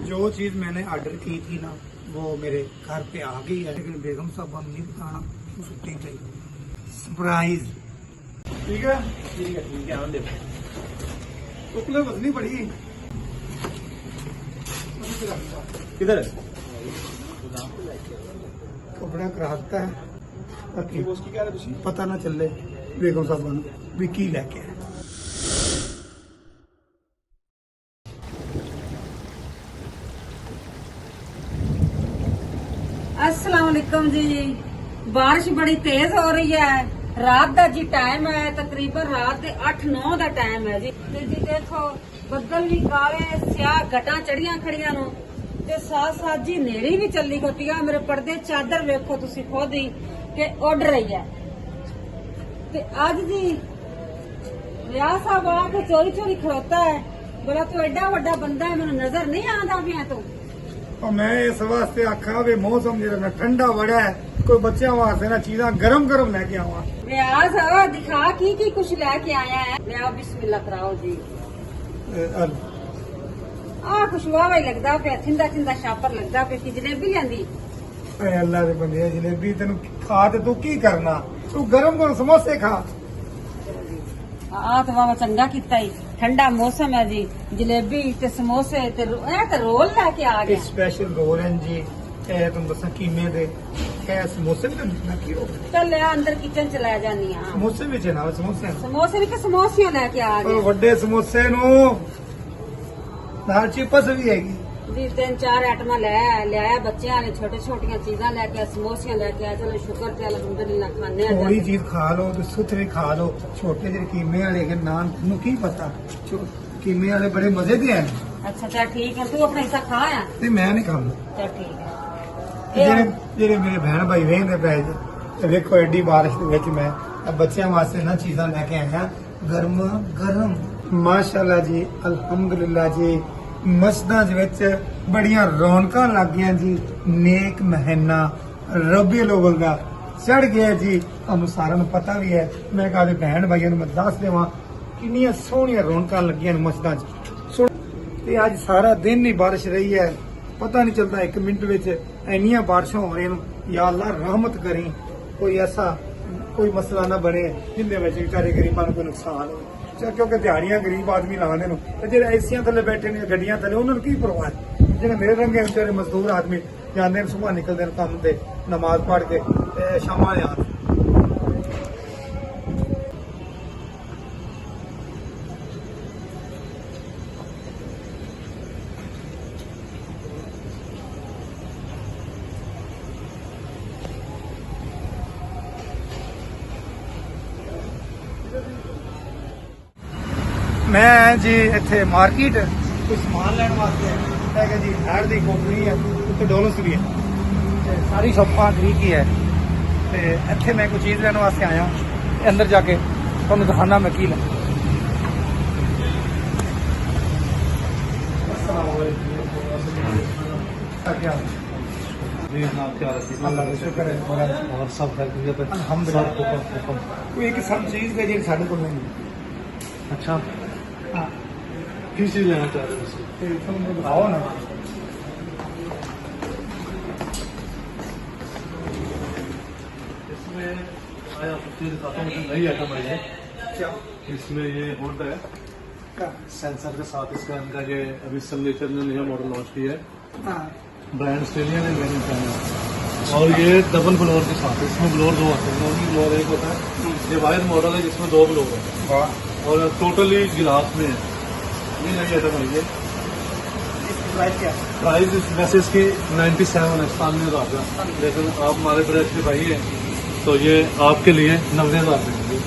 जो चीज़ मैंने ऑर्डर की थी ना वो मेरे घर पे आ गई है, लेकिन बेगम साहबा नहीं बताना छुट्टी पे सरप्राइज। ठीक है ठीक है ठीक है, आने टुकले बदनी पड़ी किधर है कपड़ा कराता है ताकि पता ना चले बेगम साहबा भी की लैके आए। अस्सलाम वालेकुम जी। बारिश बड़ी तेज हो रही है। रात का जी टाइम है, तकरीबन रात के 8-9 का टाइम है जी। ते जी देखो बदल भी काले स्याह गटा चढ़िया खड़िया नो ते साथ साथ जी नेरी भी चली होती है। मेरे पर्दे चादर वेखो तुसी खुद ही के उड़ रही है। ते आज जी रियाज साहब आके चोरी चोरी खड़ोता है। बोला तू एडा वड्डा बंदा है, मैंने नजर नहीं आता पिया तू। और मैं इस वास्ते आखा भी मौसम जो ठंडा बड़ा है, कोई बच्चों वास्ते ना चीजा गरम गरम लेके आवा। रियाज दिखा की कुछ लेके आया है। लिया बिस्मिल्लाह कराओ जी। कुछ वावा ही लगता पे, थिंदा थिंदा शापर लगता पे कि जलेबी लेंदी। अल्लाह दे बंदे जलेबी तेन खा ते तू की करना, तू गरम गरम समोसे खा। तो वावा चंगा किता ही, ठंडा मौसम है जी। जलेबी ते समोसे ते रोल लेके आ गए। स्पेशल रोल हैं जी, तुम दसा कीमे दे समोसे भी तो की हो। चल लिया अंदर किचन चला जानी। समोसे भी ना समोसे समोसे भी समोसियों लेके आ गए। वड्डे समोसे नु नाल चिप्स भी हैगी जी। 3-4 आइटम लिया बच्चों ने, छोटे छोटिया चीजा लेके समोसियां लेके आए। चलो शुक्र ते अल्हम्दुलिल्लाह खाने। थोड़ी चीज खा लो तो सुथरे खा लो। छोटे जेह्ड़े कीमे वाले के नान तुम की पता, कीमे वाले बड़े मजे दे हैं। अच्छा चल ठीक है, तू अपना हिस्सा खा आ। ते मैं नहीं खाऊंगा। चल ठीक है। जेह्ड़े मेरे बहन भाई वेंदे पे ते देखो एडी बारिश दे विच मैं बच्चों वास्ते ना चीजां लेके आया गरम गरम। माशाअल्लाह जी अल्हम्दुलिल्लाह जी। मस्जिदां दे विच बड़ियां रौनकां लग गईयां जी। नेक महीना रबीउल अव्वल दा चढ़ गया जी। तुहानूं सारिआं नूं पता भी है। मैं कहा बहन भाइयों नूं मैं दस देवां किन्नियां सोहणियां रौनकां लगियां न मस्जिदां च। ते अज सारा दिन ही बारिश रही है, पता नहीं चलता 1 मिनट विच इन्नियां बारिशां हो रही। या अल्लाह रहमत करी, कोई ऐसा कोई मसला ना बने जिंदे विच बेचारे गरीबां नूं कोई नुकसान हो। क्योंकि दिहाड़ियां गरीब आदमी लाने नूं ते जेह्ड़े एसियां थल्ले बैठे ने गड्डियां थल्ले उन्हां नूं की परवाह है। जेह्ड़े मेरे रंगे बेचारे मजदूर आदमी जांदे ने सुबह निकलदे ने कम्म ते नमाज पढ़ के ते शामां दे आंदे। मैं जी इत्थे मार्केट कोई समान लैण वास्ते है जी। हैड दी कंपनी है, उत्ते डॉलर्स भी है, सारी शॉपां ठीक ही है। ते इत्थे मैं कोई चीज लैण वास्ते आया, अंदर जाके तुहानूं दिखाना मैं की लैं। अल्लाह का शुक्र है और सब अल्हम्दुलिल्लाह। कोई एक सब चीज है जी साढ़े को नहीं। अच्छा हाँ किस चीज लेना चाह रहे हो? तुम बताओ ना। इसमें आया आपको दिखाता हूँ, नई आइटम है ये। क्या इसमें ये हुड है क्या? सेंसर के साथ। इसका इनका ये अभी सिग्नेचर ने नया मॉडल लॉन्च किया है। हाँ ब्रांड ऑस्ट्रेलिया ने मैंने पहना, और ये डबल ब्लोअर के साथ है। इसमें ब्लोअर 2 आते हैं, नॉर्मल ब्लोअर एक होता है, ये वायर मॉडल है जिसमें 2 ब्लोअर है वाह। और टोटली गिलास में है। ये नई आइटम है। ये इसकी प्राइस क्या? प्राइस वैसे इसकी 97 है, 97,000 का, लेकिन आप हमारे बड़े अच्छे भाई हैं तो ये आपके लिए 90,000 देंगे।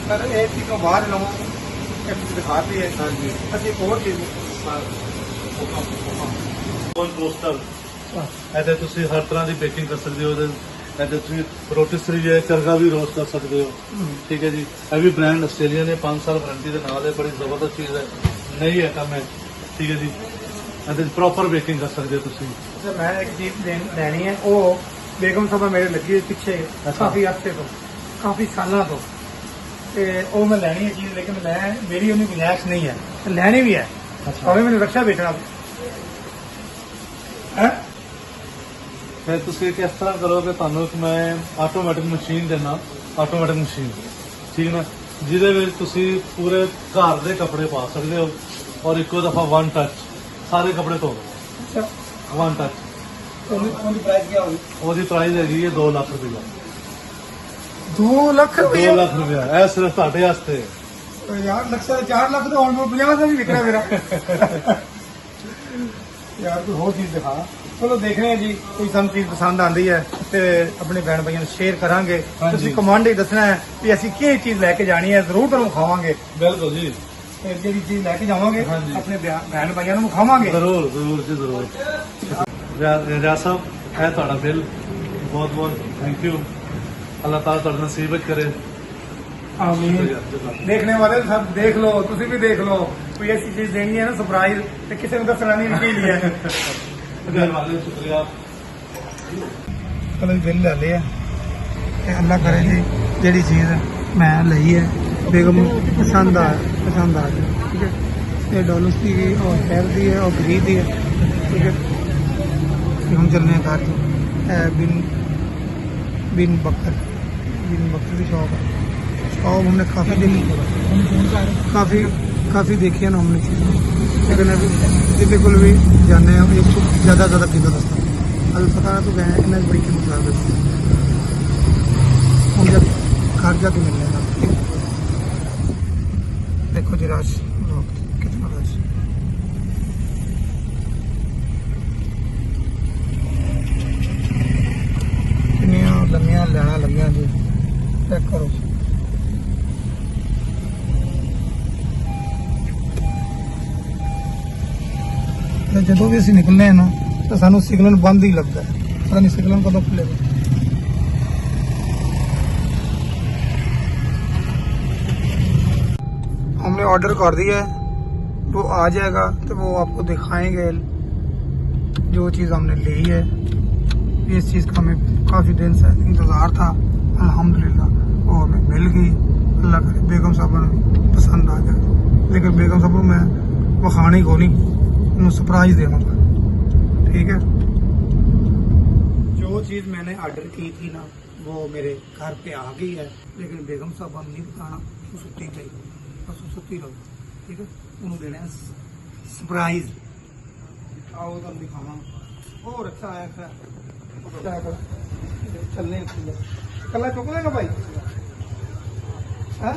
सर एक चीज को बाहर लवा दिखाती है। हाँ जी। अच्छा एक और चीज टोस्टर ऐसे ਤੁਸੀਂ हर तरह की बेकिंग कर सकते हो। ऐसे ਤੁਸੀਂ रोटिसरी है चरगा भी रोस्ट कर सकते हो। ठीक है जी। ये भी ब्रांड ऑस्ट्रेलिया ने 5 साल वारंटी के नाल है, बड़ी जबरदस्त चीज़ है, नई आइटम है। ठीक है जी। ऐसे प्रॉपर बेकिंग कर सकते हो ਤੁਸੀਂ। सर मैं एक चीज लैनी है, वो बेगम साहबा मेरे लगी है पीछे काफी अरसे तो, काफी सालों तो, वो मैं लैनी है चीज, लेकिन मैं मेरी उन्हें गुंजाइश नहीं है, लैनी भी है। अच्छा। और मैंने रक्षा बेचना ਹੈ ਫਿਰ ਤੁਸੀਂ ਕਿਸ ਤਰ੍ਹਾਂ ਕਰੋਗੇ, ਤੁਹਾਨੂੰ ਇੱਕ ਮੈਂ ਆਟੋਮੈਟਿਕ ਮਸ਼ੀਨ ਦੇਣਾ, ਆਟੋਮੈਟਿਕ ਮਸ਼ੀਨ, ਠੀਕ ਨਾ, ਜਿਹਦੇ ਵਿੱਚ ਤੁਸੀਂ ਪੂਰੇ ਘਰ ਦੇ ਕੱਪੜੇ ਪਾ ਸਕਦੇ ਹੋ ਔਰ ਇੱਕੋ ਦਫਾ ਵਨ ਟੱਚ ਸਾਰੇ ਕੱਪੜੇ ਧੋ ਲਓ, ਅੱਛਾ ਵਨ ਟੱਚ। ਉਹਦੀ ਪ੍ਰਾਈਸ ਕੀ ਹੋਗੀ? ਉਹਦੀ ਪ੍ਰਾਈਸ ਹੈਗੀ ਹੈ 2 ਲੱਖ ਰੁਪਇਆ। 2 ਲੱਖ 2 ਰੁਪਏ ਲੱਖ ਰੁਪਇਆ, ਇਹ ਸਿਰਫ ਤੁਹਾਡੇ ਵਾਸਤੇ। ਯਾਰ ਲੱਖਾਂ 4 ਲੱਖ ਤਾਂ ਹੁਣ 50 ਦਾ ਵੀ ਵਿਕਣਾ ਮੇਰਾ। ਯਾਰ ਕੋਈ ਹੋਰ ਚੀਜ਼ ਦਿਖਾ। ਚਲੋ ਦੇਖਦੇ ਹਾਂ ਜੀ, ਕੋਈ ਸਾਨੂੰ ਚੀਜ਼ ਪਸੰਦ ਆਉਂਦੀ ਹੈ ਤੇ ਆਪਣੇ ਭੈਣ ਭਾਈਆਂ ਨੂੰ ਸ਼ੇਅਰ ਕਰਾਂਗੇ। ਹਾਂਜੀ। ਤੁਸੀਂ ਕਮਾਂਡ ਹੀ ਦੱਸਣਾ ਹੈ ਵੀ ਅਸੀਂ ਕੀ ਚੀਜ਼ ਲੈ ਕੇ ਜਾਣੀ ਹੈ, ਜ਼ਰੂਰ ਤੁਹਾਨੂੰ ਖਾਵਾਂਗੇ। ਬਿਲਕੁਲ ਜੀ, ਤੇ ਜਿਹੜੀ ਚੀਜ਼ ਲੈ ਕੇ ਜਾਵਾਂਗੇ ਹਾਂਜੀ। ਆਪਣੇ ਭੈਣ ਭਾਈਆਂ ਨੂੰ ਖਾਵਾਂਗੇ। ਜ਼ਰੂਰ ਜ਼ਰੂਰ ਜੀ ਜ਼ਰੂਰ। ਰਿਆਜ਼ ਸਾਹਿਬ, ਇਹ ਤੁਹਾਡਾ ਬਿੱਲ, ਬਹੁਤ ਬਹੁਤ ਥੈਂਕ ਯੂ। ਅੱਲਾਹ ਤਾਲਾ ਤੁਹਾਡਾ ਨਸੀਬਤ ਕਰੇ। ਆਮੀਨ। ਦੇਖਣੇ ਵਾਲੇ ਸਭ ਦੇਖ ਲਓ, ਤੁਸੀਂ ਵੀ ਦੇਖ ਲਓ, ਕੋਈ ਐਸੀ ਚੀਜ਼ ਦੇਣੀ ਹੈ ਨਾ ਸਰਪ੍ਰਾਈਜ਼, ਤੇ ਕਿਸੇ ਨੂੰ ਦੱਸਣਾ ਨਹੀਂ ਕੀ ਲਿਆ। ਮਿਹਰਬਾਨੀ, ਸ਼ੁਕਰੀਆ। ਚਲੋ ਬਿੱਲ ਲੈ ਲਿਆ ਤੇ ਅੱਲਾ ਕਰੇ ਜੀ ਜਿਹੜੀ ਚੀਜ਼ ਮੈਂ ਲਈ ਹੈ ਬੇਗਮ ਨੂੰ ਪਸੰਦ ਆ ਗਈ, ਠੀਕ ਹੈ। ਇਹ ਡਾਲਰਸ ਦੀ ਹੈ और शहर ਦੀ है और गरीब ਦੀ है, ठीक है। ਤੇ ਹੁਣ ਚੱਲਦੇ ਹਾਂ ਘਰ ਤੋਂ। बिन बकर की शॉप है। शॉप हमने काफ़ी देखी है ना हमने चीज़ें, लेकिन अभी जिसके को भी जाने हैं एक तो ज़्यादा कीमत दस्ता अभी पता ना तो गए हैं इन्हें बड़ी कीमत ला देती हम जब घर जाके मिलने का। देखो जी रश कितना रश। लम्बियां लैना लम्बियां जी, चेक करो। जो भी असं निकलने हैं ना तो सानू सिग्नल बंद ही लगता है, पता नहीं सिग्नल कदों खुलेगा। हमने ऑर्डर कर दिया है, वो आ जाएगा तो वो आपको दिखाएंगे जो चीज़ हमने ली है। इस चीज़ का हमें काफ़ी दिन से इंतज़ार था, अल्हम्दुलिल्लाह वो हमें मिल गई। अल्लाह करे बेगम साहबा ने पसंद आ जाए, लेकिन बेगम साहब को मैं वखानी को नहीं, उन्हें सरप्राइज देवांगा, ठीक है। जो चीज़ मैंने ऑर्डर की थी ना वो मेरे घर पे आ गई है, लेकिन बेगम साहबा ने नहीं बताना, वो सुती गई, बस वो सुती रहो, ठीक है। उन्होंने देना है सरप्राइज। आओ तुम दिखावा और अच्छा आया खैर चलने कला चुक लेगा भाई। हाँ?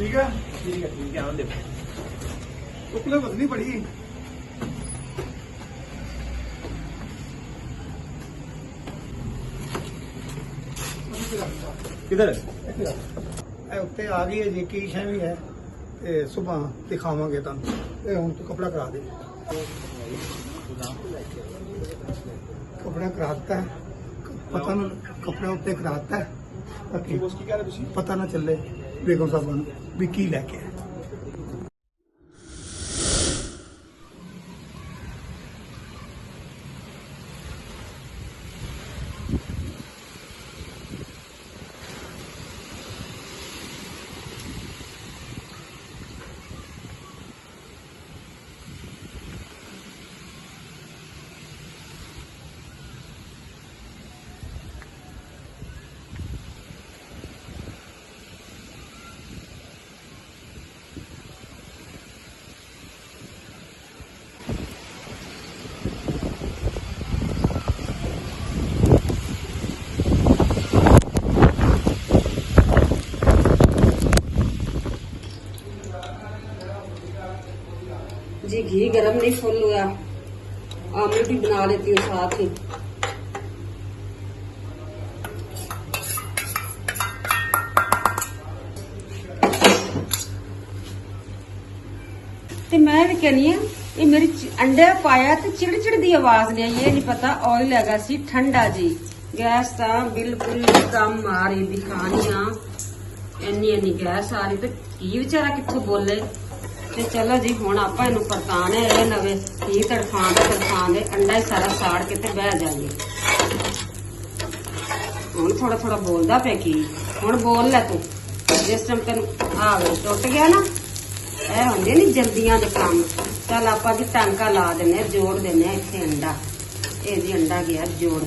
ठीक है ठीक है ठीक है। आने देखो टुकले बदनी पड़ी। किधर उत्ते आ गई है जी, की शै भी है, सुबह दिखावे तुम। हूँ तू कपड़ा करा दे, कपड़ा कराता है, पता ना कपड़ा उत्ते कराता है ताकि पता ना चले बेगम साहब भी की लैके आए। जी घी गरम नहीं फुल हुआ, आमलेट भी बना लेती हूँ साथ ही। ते मैं भी कहनी है ਇਹ ਮੇਰੀ ਅੰਡੇ ਪਾਇਆ ਤੇ ਚਿੜਚਿੜ ਦੀ ਆਵਾਜ਼ ਨਹੀਂ ਆਈ। ਇਹ ਨਹੀਂ ਪਤਾ ਆਇਲ ਹੈਗਾ ਸੀ ਠੰਡਾ ਜੀ। ਗੈਸ ਤਾਂ ਬਿਲਕੁਲ ਕੰਮ ਆ ਰਹੀ ਦਿਖਾਣੀਆਂ, ਇੰਨੀ ਗੈਸ ਆ ਰਹੀ ਤੇ ਕੀ ਵਿਚਾਰਾ ਕਿੱਥੋਂ ਬੋਲੇ। ਤੇ ਚਲੋ ਜੀ ਹੁਣ ਆਪਾਂ ਇਹਨੂੰ ਪਰਤਾਣੇ ਇਹ ਨਵੇਂ ਕੀ ਤੜਫਾਂ ਦੇ ਅੰਡਾ ਹੀ ਸਾਰਾ ਸਾੜ ਕੇ ਤੇ ਬਹਿ ਜਾਗੇ। ਹੁਣ ਥੋੜਾ ਥੋੜਾ ਬੋਲਦਾ ਪਿਆ ਕੀ, ਹੁਣ ਬੋਲ ਲੈ ਤੂੰ। ਜਿਸ ਟਾਈਮ ਤੈਨੂੰ ਆਵੇ ਟੁੱਟ ਗਿਆ ਨਾ, ਇਹ ਹੁੰਦੇ ਨਹੀਂ ਜਲਦੀਆਂ ਦੇ ਕੰਮ। ਚੱਲ ਆਪਾਂ ਜੀ ਟਾਂਕਾ ਲਾ ਦਿੰਨੇ ਆ, ਜੋੜ ਦਿੰਨੇ ਆ ਇੱਥੇ ਅੰਡਾ। ਇਹ ਜੀ ਅੰਡਾ ਗਿਆ ਜੋੜ।